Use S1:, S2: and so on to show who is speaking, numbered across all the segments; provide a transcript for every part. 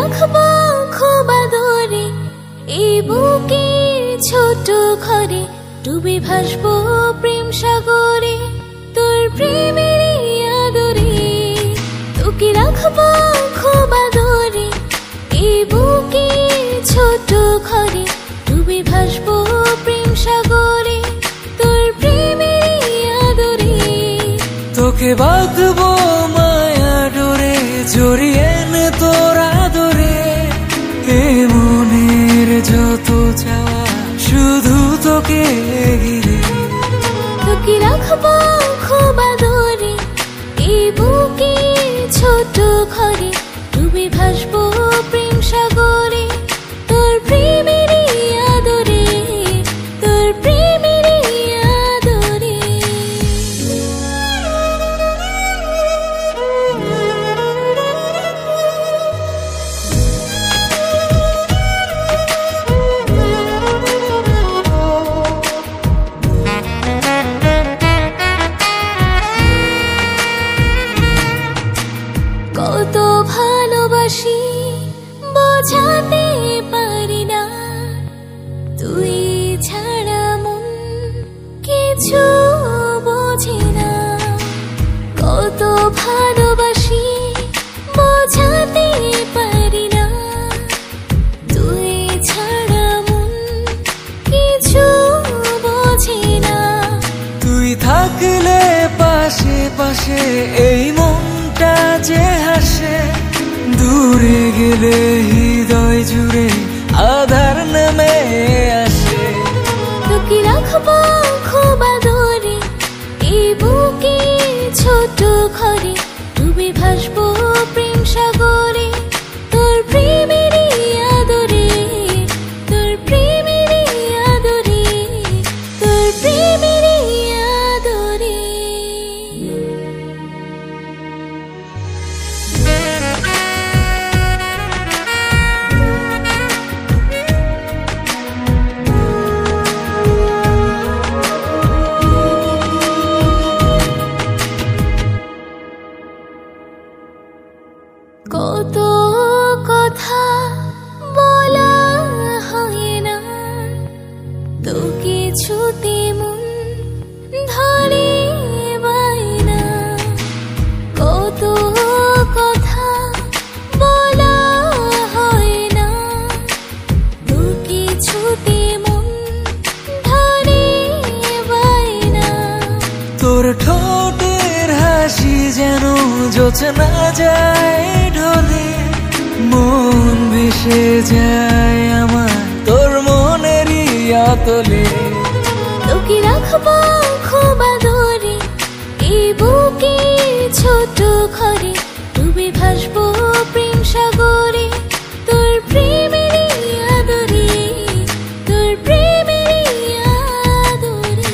S1: রাখবো খুব আদরে এই বুকের ছোট ঘরে ডুবে ভাসবো প্রেম সাগরে তোর প্রেমের আদরে তোকে রাখবো খুব আদরে এই বুকের ছোট ঘরে ডুবে ভাসবো প্রেম সাগরে তোর প্রেমের আদরে
S2: তোকে বাঁধবো মায়া ডোরে জড়িয়ে নে তোর আদরে এ মনের যত চাওয়া শুধু তোকে ঘিরে
S1: তোকে রাখবো খুব আদরে এই বুকের ছোট ঘরে ডুবে ভাসবো প্রেম সাগরে তোর প্রেমের আদরে তোর প্রেমের আদরে কত ভালোবাসি বোঝাতে পারি না তুই ছাড়া মন কিছু বোঝে না কত ভালোবাসি বোঝাতে পারি না তুই ছাড়া মন কিছু বোঝে না
S2: তুই থাকলে পাশে পাশে এই মনটা যে হাসে দূরে গেলে হৃদয় জুড়ে আধার নেমে আসে
S1: তোকে রাখবো খুব আদরে এই বুকের ছোট ঘরে ডুবে ভাসবো প্রেম সাগরে তোর প্রেমের আদরে তোর প্রেমের আদরে তোর প্রেমের আদরে কত কথা বলা হয় না তোকে ছুতে মন ধরে বায়না কত কথা বলা হয় না তোকে ছুতে মন ধরে বায়না
S2: তোর ঠোঁটের হাসি যেন জোছনা যায় ঢলে মন ভেসে যায় আমার তোর মনেরই আতলে
S1: তোকে রাখবো খুব আদরে এই বুকের ছোট ঘরে ডুবে ভাসবো প্রেম সাগরে তোর প্রেমের আদরে তোর প্রেমের আদরে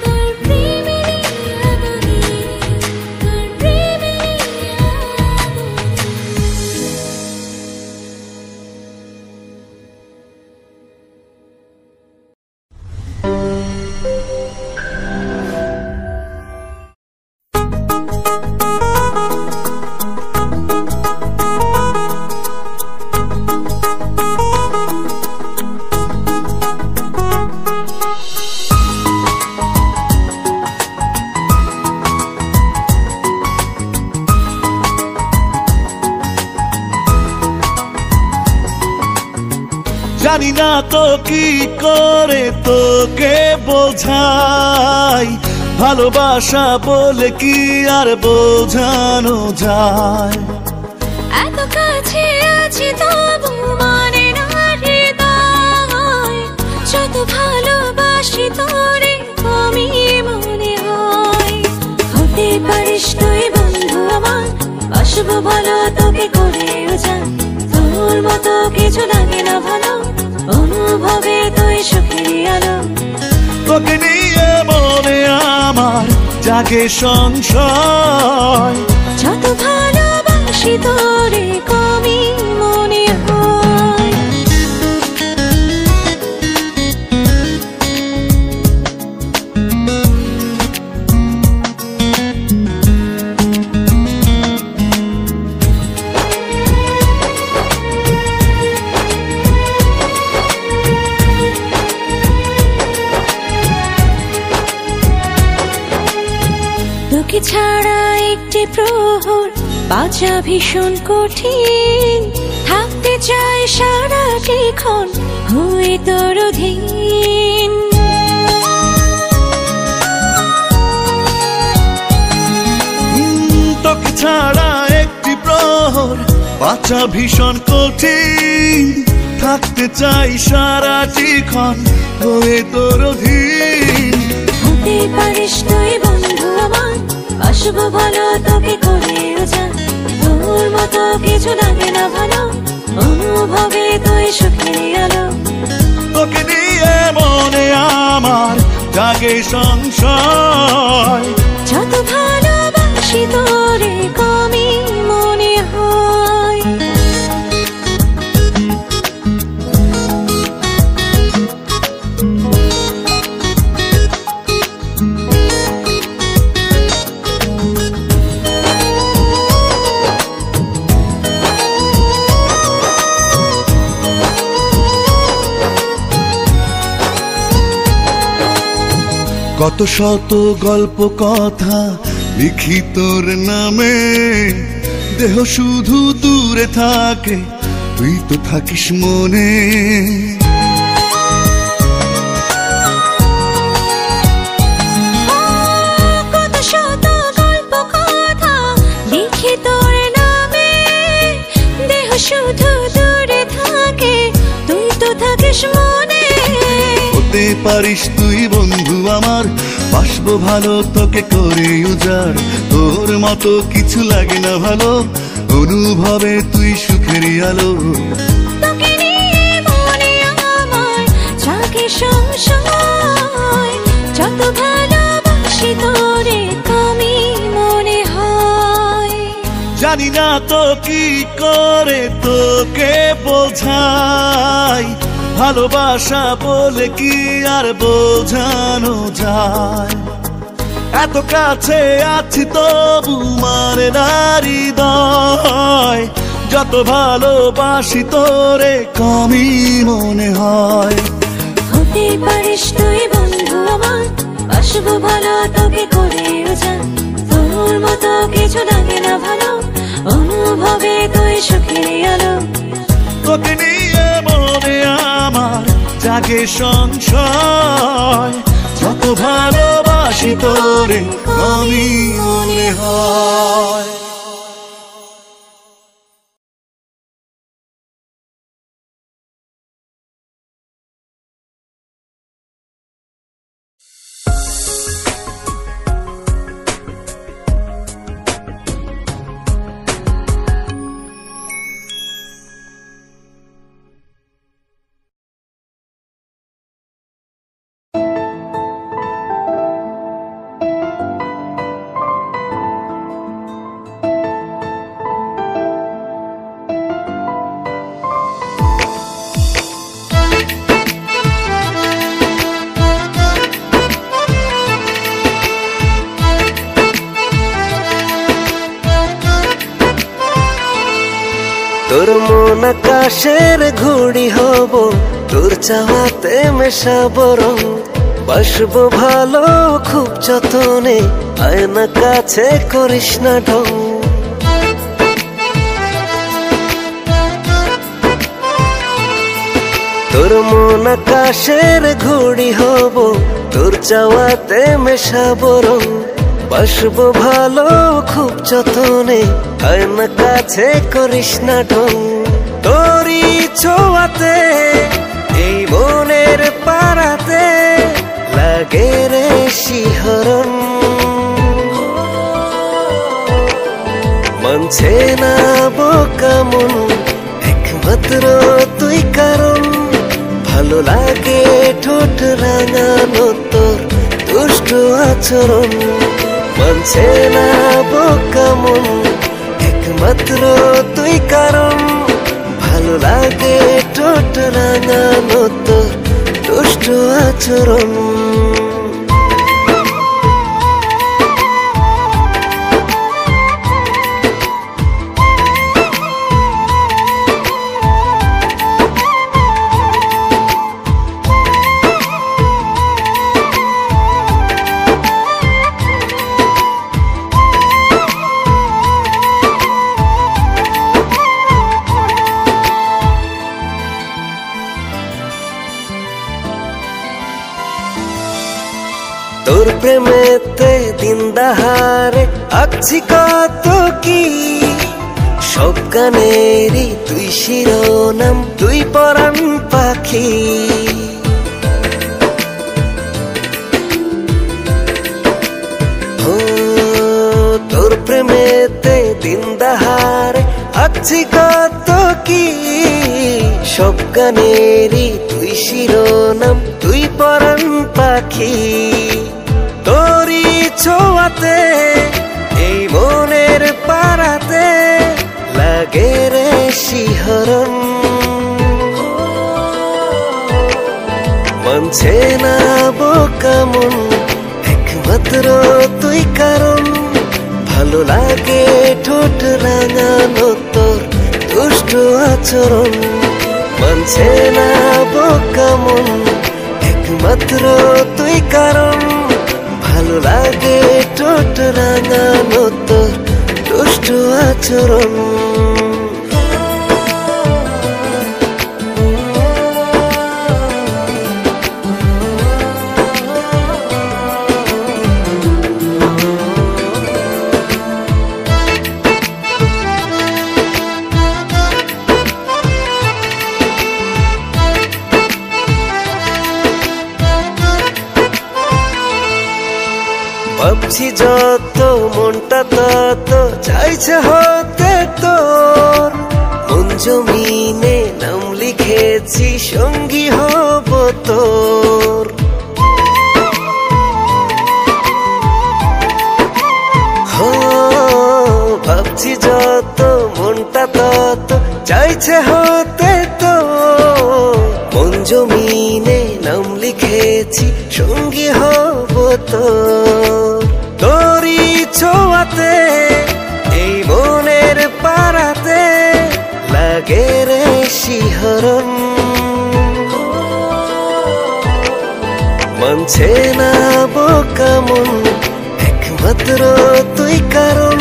S1: তোর প্রেমের আদরে তোর প্রেমের
S3: জানি না তো কি করে তোকে বোঝাই ভালোবাসা বলে কি আর বোঝানো যায়
S1: এত কাছে আছি তবু মানে না হৃদয় যত ভালোবাসি তোরে কমই মনে হয় হতে পারিস তুই বন্ধু আমার বাসবো ভালো তোকে করেও যান তোর মতো কিছু লাগে না ভালো অনুভবে তুই সুখেরই আলো
S3: তোকে নিয়ে মনে আমার জাগে সংশয়
S1: যত ভালোবাসি তোরে কমই মনে হয় তোকে ছাড়া একটি প্রহর বাঁচা ভীষণ কঠিন, থাকতে চাই সারাটিক্ষণ হয়ে তোর অধীন।
S3: তোকে ছাড়া একটি প্রহর বাঁচা ভীষণ কঠিন, থাকতে চাই সারাটিক্ষণ হয়ে তোর অধীন।
S1: হতে পারিস তুই বন্ধু আমার, বাসবো ভালো তোকে করে যান, তোর মতো কিছু লাগে না ভালো, অনুভবে তুই সুখের আলো।
S3: তোকে নিয়ে মনে আমার জাগে সংশয়,
S1: যত ভালোবাসি তোরে কমই মনে হয়।
S3: কত শত গল্প কথা লিখি তোর নামে, দেহ শুধু দূরে থাকে তুই তো থাকিস মনে।
S1: কত শত গল্প কথা লিখি তোর নামে, দেহ শুধু দূরে থাকে তুই তো থাকিস মনে।
S3: হতে পারিস তুই বন্ধু আমার, বাসবো ভালো তোকে করে উজাড়, তোর মতো কিছু লাগে না ভালো, অনুভবে তুই সুখেরই আলো।
S1: তোকে নিয়ে মনে আমার জাগে সংশয়, যত ভালোবাসি তোরে কমই মনে হয়।
S3: জানি না তো কি করে তোকে বোঝাই, ভালোবাসা বলে কি আর বোঝানো যায়। এত কাছে আছি তবু মানে না হৃদয়, যত ভালোবাসি তোরে কমই মনে হয়।
S1: হতে পারিস তুই বন্ধু আমার, বাসবো ভালো তোকে করে যান, তোর মতো কিছু লাগে না ভালো, অনুভবে তুই সুখের আলো।
S3: তোকে নিয়ে মনে আমার জাগে সংশয়, যত ভালোবাসি তোরে কমই মনে হয়।
S4: তোর মন আকাশের ঘুড়ি হব, তোর চাওয়াতে মেশাবো রং, বাসবো ভালো খুব যতনে, আয়না কাছে করিস না ঢং। তোর মন আকাশের ঘুড়ি হব, তোর চাওয়াতে মেশাবো রং, বাসবো ভালো খুব যতনে, আয়না কাছে করিস না ঢং। তোরই ছোঁয়াতে এই মনের পাড়াতে লাগে রে শিহরণ, মানছে না বোকা মন একমাত্র তুই কারণ। ভালো লাগে ঠোঁট রাঙানো তোর দুষ্ট আচরণ, মানছে না বোকা মন একমাত্র তুই কারণ। ভালো লাগে ঠোঁট রাঙানো তোর দুষ্ট আচরণ। প্রেমেতে দিন দাহারে আছি কত কি, সব গানেরই তুই শিরোনাম, তুই পরাণ পাখি। ও তোর প্রেমেতে দিন দাহারে আছি কত কি, সব গানেরই তুই শিরোনাম, তুই পরাণ পাখি। তোরই ছোঁয়াতে এই মনের পারাতে লাগে রে শিহরণ, মানছে না বোকা মন একমাত্র তুই কারণ। ভালো লাগে ঠোঁট রাঙানো তোর দুষ্ট আচরণ, মানছে না বোকা মন একমাত্র তুই কারণ। ভালো লাগে ঠোঁট রাঙানো তোর দুষ্ট আচরণ। ভাবছি যত মনটা তত চাইছে হতে তোর, মন জমিনে নাম লিখেছি সঙ্গী হব তোর। ভাবছি যত মনটা তত চাইছে হতে তোর, মন জমিনে নাম লিখেছি সঙ্গী হব তোর। তোরই ছোঁয়াতে এই মনের পারাতে লাগে রে শিহরণ, মানছে না বোকা মন একমাত্র তুই কারণ।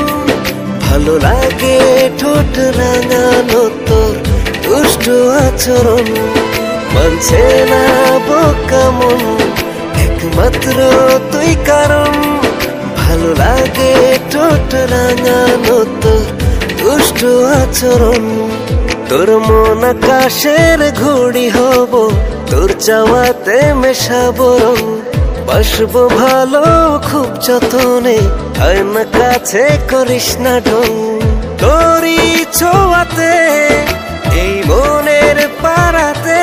S4: ভালো লাগে ঠোঁট রাঙানো তোর দুষ্ট আচরণ, মানছে না বোকা মন একমাত্র তুই কারণ। ভালো লাগে ঠোঁট রাঙানো তোর দুষ্ট আচরণ। তোর মন আকাশের ঘুড়ি হব, তোর চাওয়াতে মেশাবো রং। বাসবো ভালো খুব যতনে, হয় না কাছে করিস না ঢং। তোরই ছোঁয়াতে এই মনের পারাতে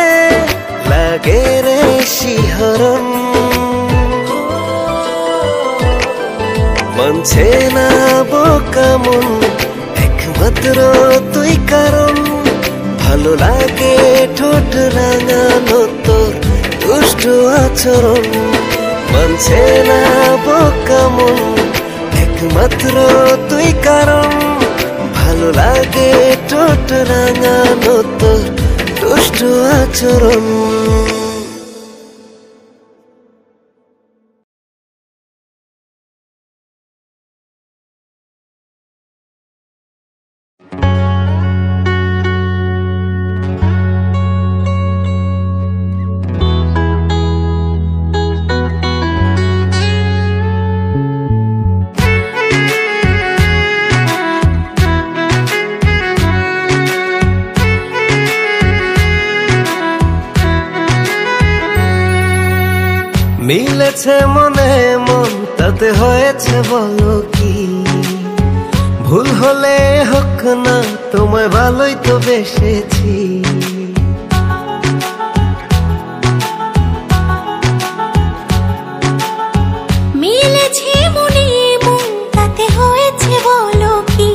S4: লাগে রে শিহরণ, মানছে না বোকা মন একমাত্র তুই কারণ। ভালো লাগে ঠোঁট রাঙানো তোর দুষ্ট আচরণ, মানছে না বোকা মন একমাত্র তুই কারণ। ভালো লাগে ঠোঁট রাঙানো তোর দুষ্ট আচরণ। মিলেছে মনে মন তাতে হয়েছে বলো কি, ভুল হলে হোক না তোমায় ভালোই তো বেসেছি।
S1: মিলেছে মনে মন তাতে হয়েছে বলো কি,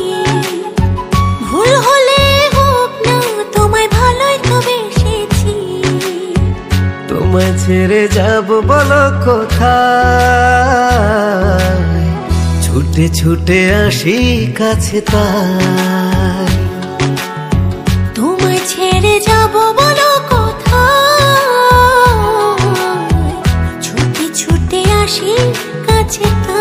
S1: ভুল হলে হোক না তোমায় ভালোই তো বেসেছি।
S4: তোমায় ছেড়ে যাব বলো কোথায়, ছুটে ছুটে আসি কাছে তাই।
S1: তোমায় ছেড়ে যাব বলো কোথায়, ছুটে ছুটে আসি কাছে তাই।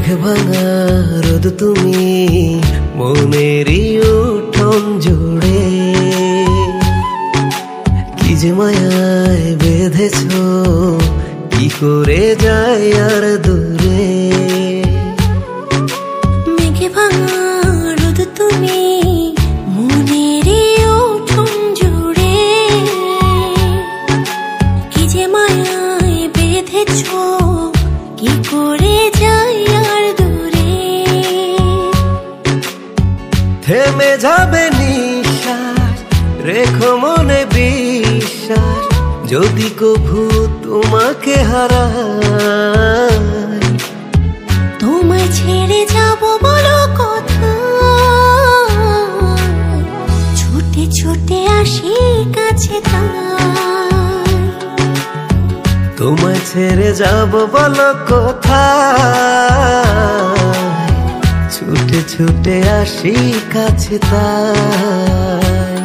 S4: মেঘ ভাঙা রোদ তুমি মনেরই উঠোন জুড়ে, কি যে মায়ায় বেঁধেছ কি করে যায় আর দূরে।
S1: মেঘ ভাঙা রোদ তুমি মনের উঠোন জুড়ে, কি যে মায়ায় বেঁধেছ কি করে যাই আর দূরে।
S4: থেমে যাবে নিঃশ্বাস রেখো মনে বিশ্বাস, যদি কভু তোমাকে হারাই।
S1: তোমায় ছেড়ে যাব বলো কথা, ছুটে ছুটে আসি কাছে তাই।
S4: তোমায় ছেড়ে যাব বলো কোথায়, ছুটে ছুটে আসি কাছে তাই।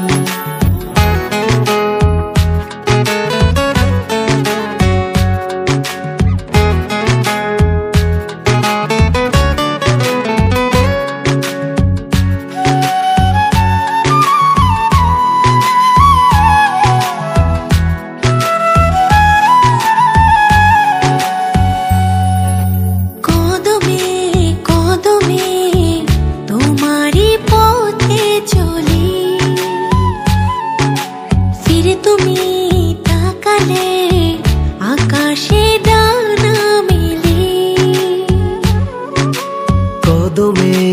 S4: কদমে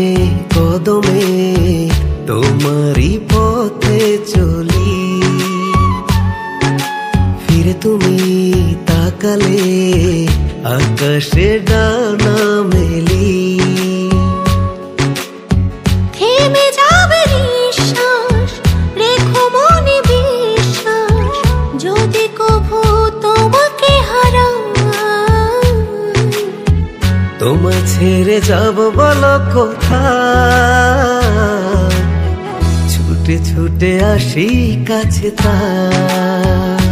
S4: কদমে তোমারই পথে চলি, ফিরে তুমি তাকালে আকাশে ডানা মেলি।
S1: থেমে যাবে নিঃশ্বাস রেখো মনে বিশ্বাস, যদি কভু তোমাকে হারাই।
S4: তোমায় ছেড়ে যাব বলো কোথায়, ছুটে ছুটে আসি কাছে তাই।